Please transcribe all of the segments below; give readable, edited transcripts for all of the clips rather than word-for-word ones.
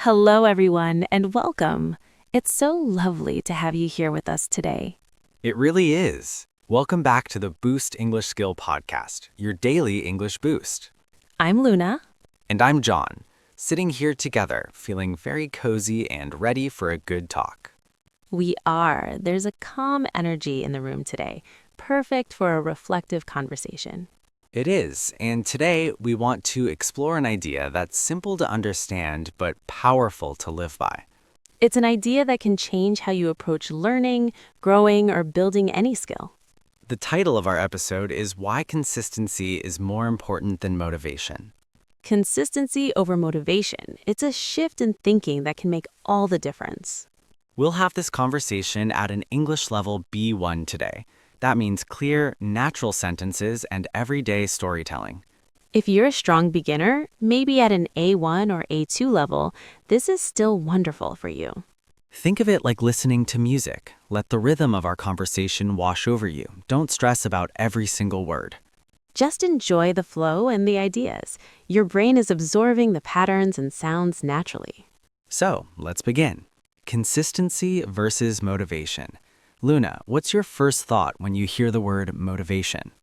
Hello, everyone, and welcome. It's so lovely to have you here with us today. It really is. Welcome back to the Boost English Skill Podcast, your daily English boost. I'm Luna. And I'm John, sitting here together, feeling very cozy and ready for a good talk. We are. There's a calm energy in the room today, perfect for a reflective conversation. It is, and today we want to explore an idea that's simple to understand but powerful to live by. It's an idea that can change how you approach learning, growing, or building any skill. The title of our episode is Why Consistency is More Important Than Motivation. Consistency over motivation. It's a shift in thinking that can make all the difference. We'll have this conversation at an English level B1 today. That means clear, natural sentences and everyday storytelling. If you're a strong beginner, maybe at an A1 or A2 level, this is still wonderful for you. Think of it like listening to music. Let the rhythm of our conversation wash over you. Don't stress about every single word. Just enjoy the flow and the ideas. Your brain is absorbing the patterns and sounds naturally. So, let's begin. Consistency versus motivation. Luna, what's your first thought when you hear the word motivation?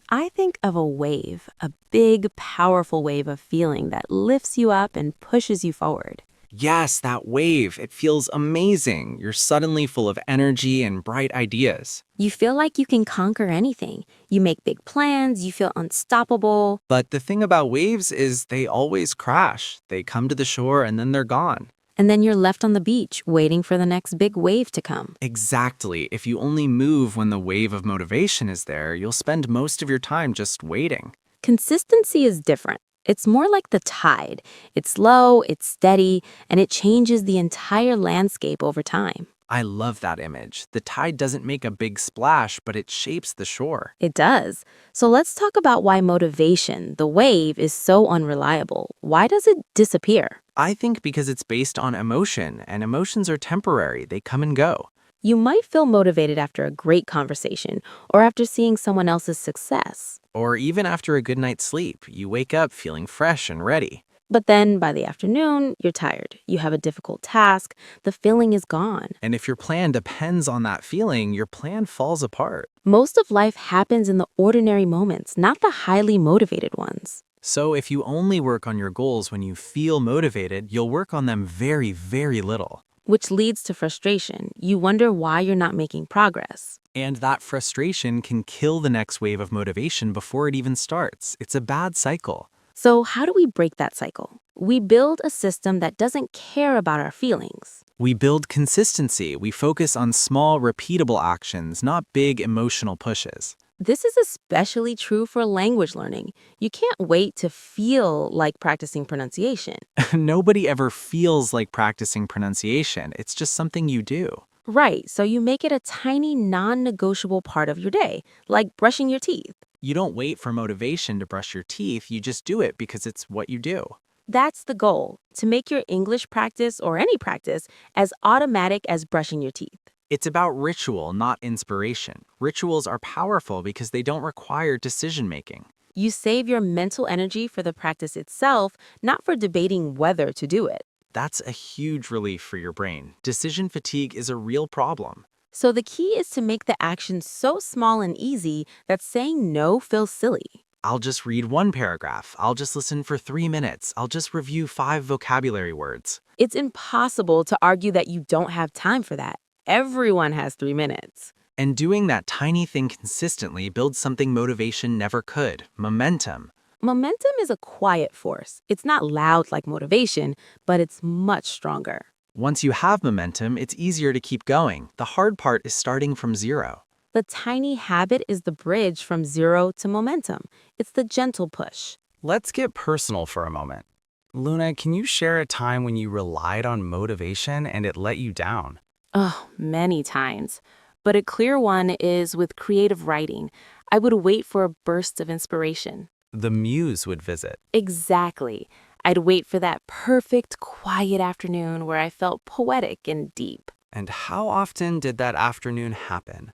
I think of a wave, a big, powerful wave of feeling that lifts you up and pushes you forward. Yes, that wave. It feels amazing. You're suddenly full of energy and bright ideas. You feel like you can conquer anything. You make big plans, you feel unstoppable. But the thing about waves is they always crash. They come to the shore and then they're gone. And then you're left on the beach waiting for the next big wave to come. Exactly. If you only move when the wave of motivation is there, you'll spend most of your time just waiting. Consistency is different. It's more like the tide. It's slow, it's steady, and it changes the entire landscape over time. I love that image. The tide doesn't make a big splash, but it shapes the shore. It does. So let's talk about why motivation, the wave, is so unreliable. Why does it disappear? I think because it's based on emotion, and emotions are temporary. They come and go. You might feel motivated after a great conversation or after seeing someone else's success. Or even after a good night's sleep, you wake up feeling fresh and ready. But then by the afternoon, you're tired. You have a difficult task. The feeling is gone. And if your plan depends on that feeling, your plan falls apart. Most of life happens in the ordinary moments, not the highly motivated ones. So if you only work on your goals when you feel motivated, you'll work on them very, very little. Which leads to frustration. You wonder why you're not making progress. And that frustration can kill the next wave of motivation before it even starts. It's a bad cycle. So how do we break that cycle? We build a system that doesn't care about our feelings. We build consistency. We focus on small, repeatable actions, not big emotional pushes. This is especially true for language learning. You can't wait to feel like practicing pronunciation. Nobody ever feels like practicing pronunciation. It's just something you do. Right, so you make it a tiny, non-negotiable part of your day, like brushing your teeth. You don't wait for motivation to brush your teeth. You just do it because it's what you do. That's the goal, to make your English practice or any practice as automatic as brushing your teeth. It's about ritual, not inspiration. Rituals are powerful because they don't require decision-making. You save your mental energy for the practice itself, not for debating whether to do it. That's a huge relief for your brain. Decision fatigue is a real problem. So the key is to make the action so small and easy that saying no feels silly. I'll just read one paragraph. I'll just listen for 3 minutes. I'll just review 5 vocabulary words. It's impossible to argue that you don't have time for that. Everyone has 3 minutes. And doing that tiny thing consistently builds something motivation never could, momentum. Momentum is a quiet force. It's not loud like motivation, but it's much stronger. Once you have momentum, it's easier to keep going. The hard part is starting from zero. The tiny habit is the bridge from zero to momentum. It's the gentle push. Let's get personal for a moment. Luna, can you share a time when you relied on motivation and it let you down? Oh, many times. But a clear one is with creative writing. I would wait for a burst of inspiration. The muse would visit. Exactly. I'd wait for that perfect, quiet afternoon where I felt poetic and deep. And how often did that afternoon happen?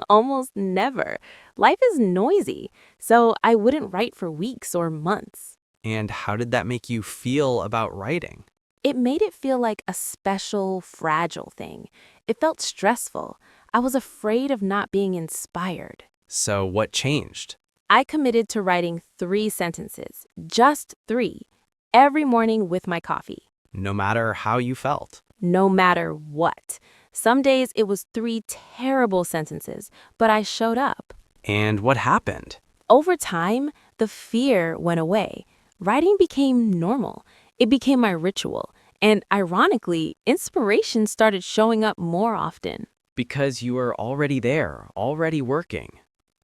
Almost never. Life is noisy, so I wouldn't write for weeks or months. And how did that make you feel about writing? It made it feel like a special, fragile thing. It felt stressful. I was afraid of not being inspired. So what changed? I committed to writing 3 sentences, just 3, every morning with my coffee, No matter how you felt. no matter what. Some days it was 3 terrible sentences, but I showed up. And what happened? Over time, the fear went away. Writing became normal. It became my ritual. And ironically, inspiration started showing up more often. Because you are already there, already working.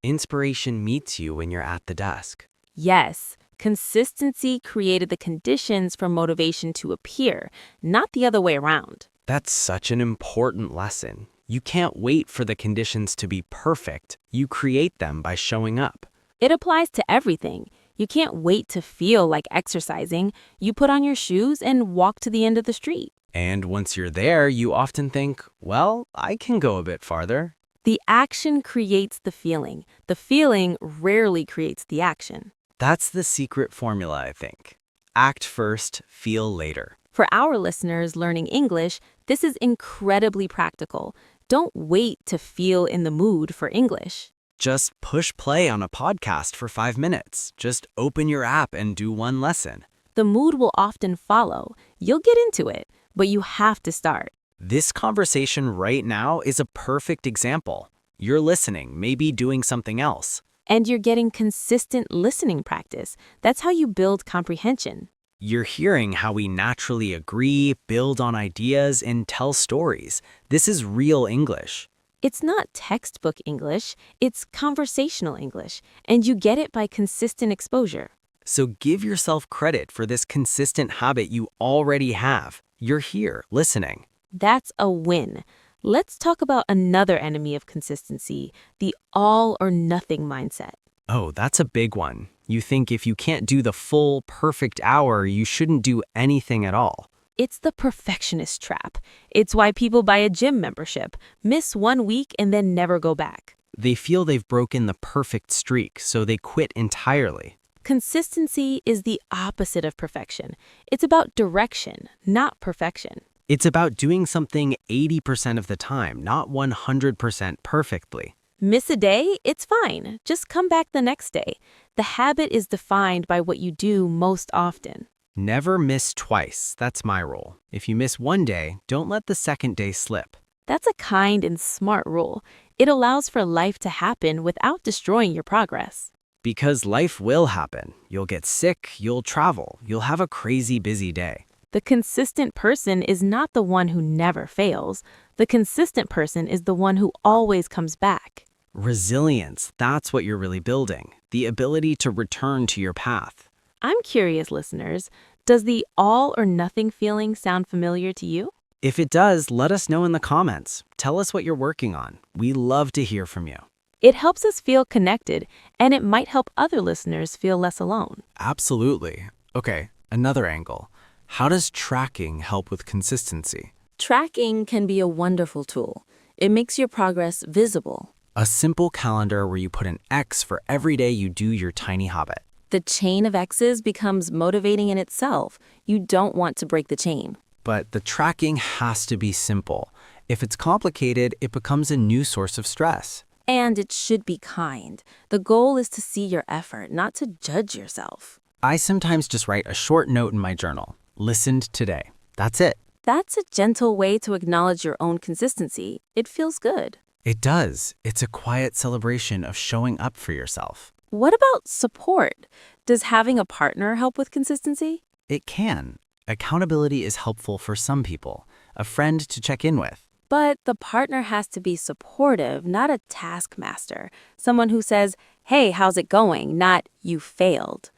Inspiration meets you when you're at the desk. Yes, consistency created the conditions for motivation to appear, not the other way around. That's such an important lesson. You can't wait for the conditions to be perfect. You create them by showing up. It applies to everything. You can't wait to feel like exercising. You put on your shoes and walk to the end of the street. And once you're there, you often think, well, I can go a bit farther. The action creates the feeling. The feeling rarely creates the action. That's the secret formula, I think. Act first, feel later. For our listeners learning English, this is incredibly practical. Don't wait to feel in the mood for English. Just push play on a podcast for 5 minutes. Just open your app and do one lesson. The mood will often follow. You'll get into it, but you have to start. This conversation right now is a perfect example. You're listening, maybe doing something else. And you're getting consistent listening practice. That's how you build comprehension. You're hearing how we naturally agree, build on ideas, and tell stories. This is real English. It's not textbook English, it's conversational English, and you get it by consistent exposure. So give yourself credit for this consistent habit you already have. You're here, listening. That's a win. Let's talk about another enemy of consistency, the all or nothing mindset. Oh, that's a big one. You think if you can't do the full, perfect hour, you shouldn't do anything at all. It's the perfectionist trap. It's why people buy a gym membership, miss 1 week, and then never go back. They feel they've broken the perfect streak, so they quit entirely. Consistency is the opposite of perfection. It's about direction, not perfection. It's about doing something 80% of the time, not 100% perfectly. Miss a day? It's fine. Just come back the next day. The habit is defined by what you do most often. Never miss twice. That's my rule. If you miss one day, don't let the second day slip. That's a kind and smart rule. It allows for life to happen without destroying your progress. Because life will happen. You'll get sick, you'll travel, you'll have a crazy busy day. The consistent person is not the one who never fails. The consistent person is the one who always comes back. Resilience, that's what you're really building. The ability to return to your path. I'm curious, listeners, does the all or nothing feeling sound familiar to you? If it does, let us know in the comments. Tell us what you're working on. We love to hear from you. It helps us feel connected, and it might help other listeners feel less alone. Absolutely. Okay, another angle. How does tracking help with consistency? Tracking can be a wonderful tool. It makes your progress visible. A simple calendar where you put an X for every day you do your tiny habit. The chain of X's becomes motivating in itself. You don't want to break the chain. But the tracking has to be simple. If it's complicated, it becomes a new source of stress. And it should be kind. The goal is to see your effort, not to judge yourself. I sometimes just write a short note in my journal. Listened today. That's it. That's a gentle way to acknowledge your own consistency. It feels good. It does. It's a quiet celebration of showing up for yourself. What about support? Does having a partner help with consistency? It can. Accountability is helpful for some people. A friend to check in with. But the partner has to be supportive, not a taskmaster. Someone who says, hey, how's it going? Not, you failed.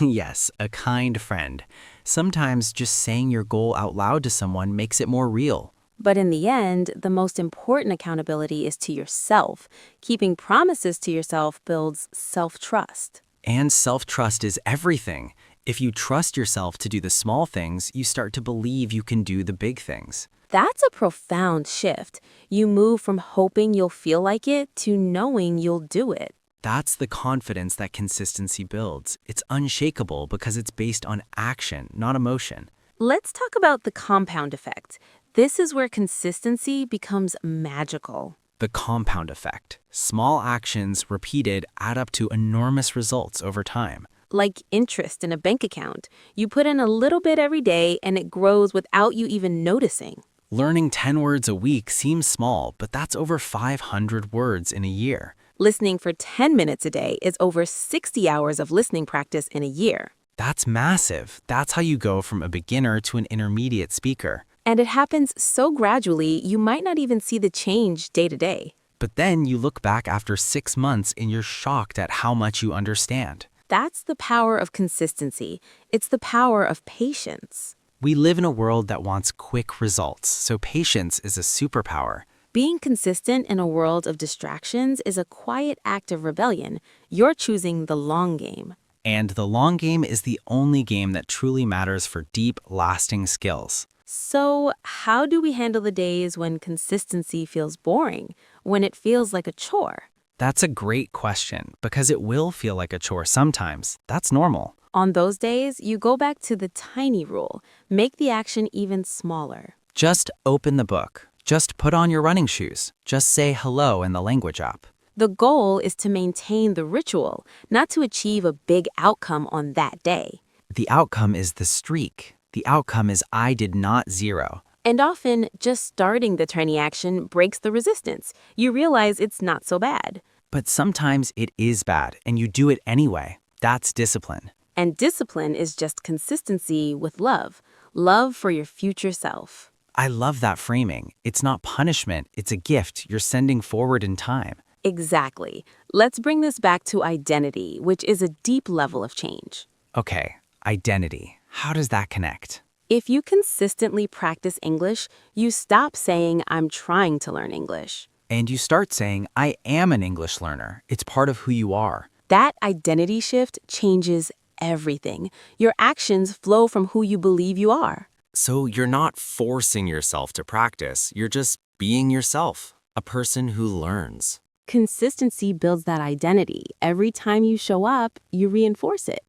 Yes, a kind friend. Sometimes just saying your goal out loud to someone makes it more real. But in the end, the most important accountability is to yourself. Keeping promises to yourself builds self-trust. And self-trust is everything. If you trust yourself to do the small things, you start to believe you can do the big things. That's a profound shift. You move from hoping you'll feel like it to knowing you'll do it. That's the confidence that consistency builds. It's unshakable because it's based on action, not emotion. Let's talk about the compound effect. This is where consistency becomes magical. The compound effect. Small actions repeated add up to enormous results over time. Like interest in a bank account. You put in a little bit every day and it grows without you even noticing. Learning 10 words a week seems small, but that's over 500 words in a year. Listening for 10 minutes a day is over 60 hours of listening practice in a year. That's massive. That's how you go from a beginner to an intermediate speaker. And it happens so gradually, you might not even see the change day to day. But then you look back after 6 months and you're shocked at how much you understand. That's the power of consistency. It's the power of patience. We live in a world that wants quick results, so patience is a superpower. Being consistent in a world of distractions is a quiet act of rebellion. You're choosing the long game. And the long game is the only game that truly matters for deep, lasting skills. So, how do we handle the days when consistency feels boring, when it feels like a chore? That's a great question, because it will feel like a chore sometimes. That's normal. On those days, you go back to the tiny rule. Make the action even smaller. Just open the book. Just put on your running shoes. Just say hello in the language app. The goal is to maintain the ritual, not to achieve a big outcome on that day. The outcome is the streak. The outcome is I did not zero. And often, just starting the tiny action breaks the resistance. You realize it's not so bad. But sometimes it is bad, and you do it anyway. That's discipline. And discipline is just consistency with love. Love for your future self. I love that framing. It's not punishment, it's a gift you're sending forward in time. Exactly. Let's bring this back to identity, which is a deep level of change. Okay, identity. How does that connect? If you consistently practice English, you stop saying, I'm trying to learn English. And you start saying, I am an English learner. It's part of who you are. That identity shift changes everything. Your actions flow from who you believe you are. So you're not forcing yourself to practice. You're just being yourself, a person who learns. Consistency builds that identity. Every time you show up, you reinforce it.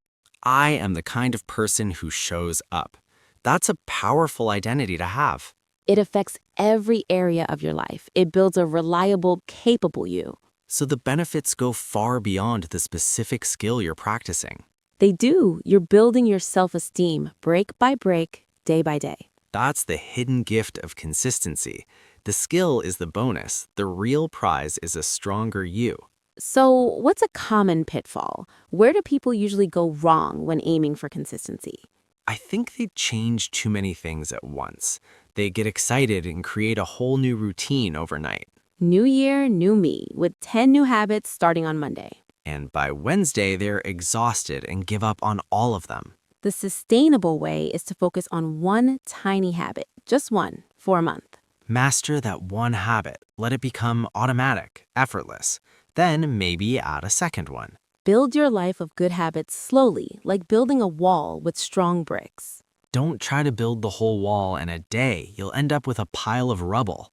I am the kind of person who shows up. That's a powerful identity to have. It affects every area of your life. It builds a reliable, capable you. So the benefits go far beyond the specific skill you're practicing. They do. You're building your self-esteem break by break, day by day. That's the hidden gift of consistency. The skill is the bonus. The real prize is a stronger you. So, what's a common pitfall? Where do people usually go wrong when aiming for consistency? I think they change too many things at once. They get excited and create a whole new routine overnight. New year, new me, with 10 new habits starting on Monday. And by Wednesday, they're exhausted and give up on all of them. The sustainable way is to focus on one tiny habit, just one, for a month. Master that one habit. Let it become automatic, effortless. Then maybe add a second one. Build your life of good habits slowly, like building a wall with strong bricks. Don't try to build the whole wall in a day. You'll end up with a pile of rubble.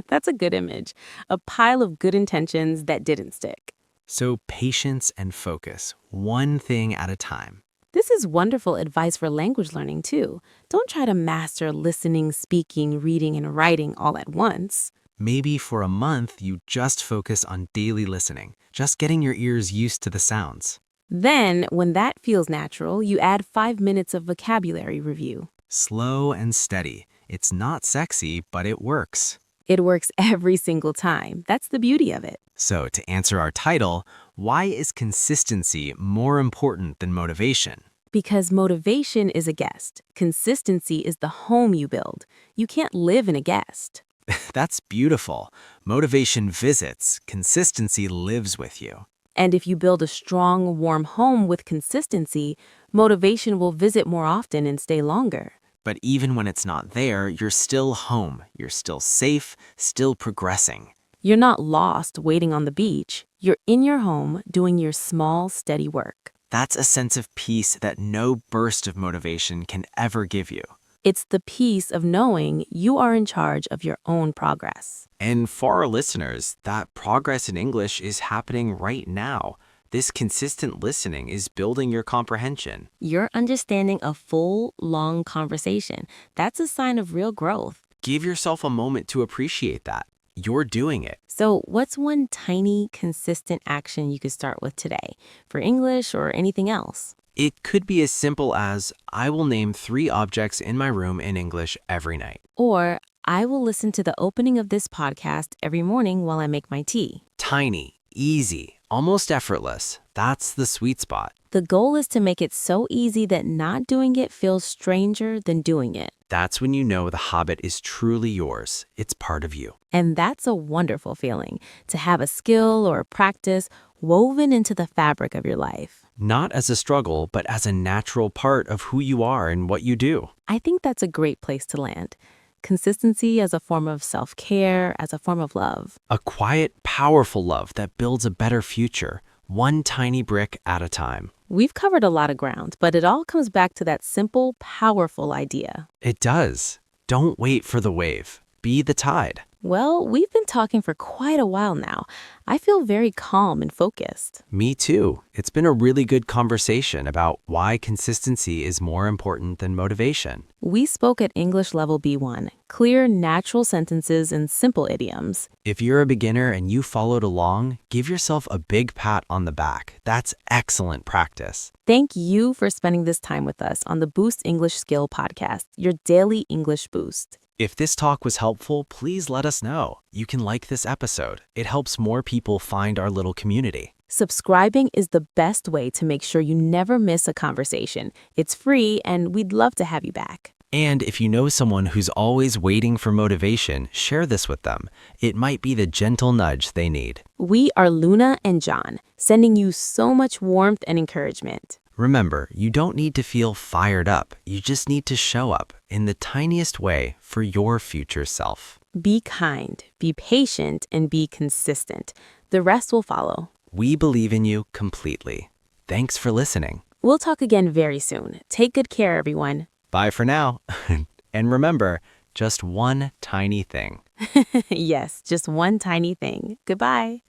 That's a good image. A pile of good intentions that didn't stick. So patience and focus, one thing at a time. This is wonderful advice for language learning, too. Don't try to master listening, speaking, reading, and writing all at once. Maybe for a month, you just focus on daily listening, just getting your ears used to the sounds. Then, when that feels natural, you add 5 minutes of vocabulary review. Slow and steady. It's not sexy, but it works. It works every single time. That's the beauty of it. So to answer our title, why is consistency more important than motivation? Because motivation is a guest. Consistency is the home you build. You can't live in a guest. That's beautiful. Motivation visits, consistency lives with you. And if you build a strong, warm home with consistency, motivation will visit more often and stay longer. But even when it's not there, you're still home. You're still safe, still progressing. You're not lost waiting on the beach. You're in your home doing your small, steady work. That's a sense of peace that no burst of motivation can ever give you. It's the peace of knowing you are in charge of your own progress. And for our listeners, that progress in English is happening right now. This consistent listening is building your comprehension. You're understanding a full, long conversation. That's a sign of real growth. Give yourself a moment to appreciate that. You're doing it. So, what's one tiny, consistent action you could start with today for English or anything else? It could be as simple as, I will name 3 objects in my room in English every night. Or, I will listen to the opening of this podcast every morning while I make my tea. Tiny, easy, almost effortless. That's the sweet spot. The goal is to make it so easy that not doing it feels stranger than doing it. That's when you know the habit is truly yours. It's part of you. And that's a wonderful feeling, to have a skill or a practice woven into the fabric of your life. Not as a struggle, but as a natural part of who you are and what you do. I think that's a great place to land. Consistency as a form of self-care, as a form of love. A quiet, powerful love that builds a better future, one tiny brick at a time. We've covered a lot of ground, but it all comes back to that simple, powerful idea. It does. Don't wait for the wave. Be the tide. Well, we've been talking for quite a while now. I feel very calm and focused. Me too. It's been a really good conversation about why consistency is more important than motivation. We spoke at English level B1, clear, natural sentences and simple idioms. If you're a beginner and you followed along, give yourself a big pat on the back. That's excellent practice. Thank you for spending this time with us on the Boost English Skill podcast, your daily English boost. If this talk was helpful, please let us know. You can like this episode. It helps more people find our little community. Subscribing is the best way to make sure you never miss a conversation. It's free, and we'd love to have you back. And if you know someone who's always waiting for motivation, share this with them. It might be the gentle nudge they need. We are Luna and John, sending you so much warmth and encouragement. Remember, you don't need to feel fired up. You just need to show up in the tiniest way for your future self. Be kind, be patient, and be consistent. The rest will follow. We believe in you completely. Thanks for listening. We'll talk again very soon. Take good care, everyone. Bye for now. And remember, just one tiny thing. Yes, just one tiny thing. Goodbye.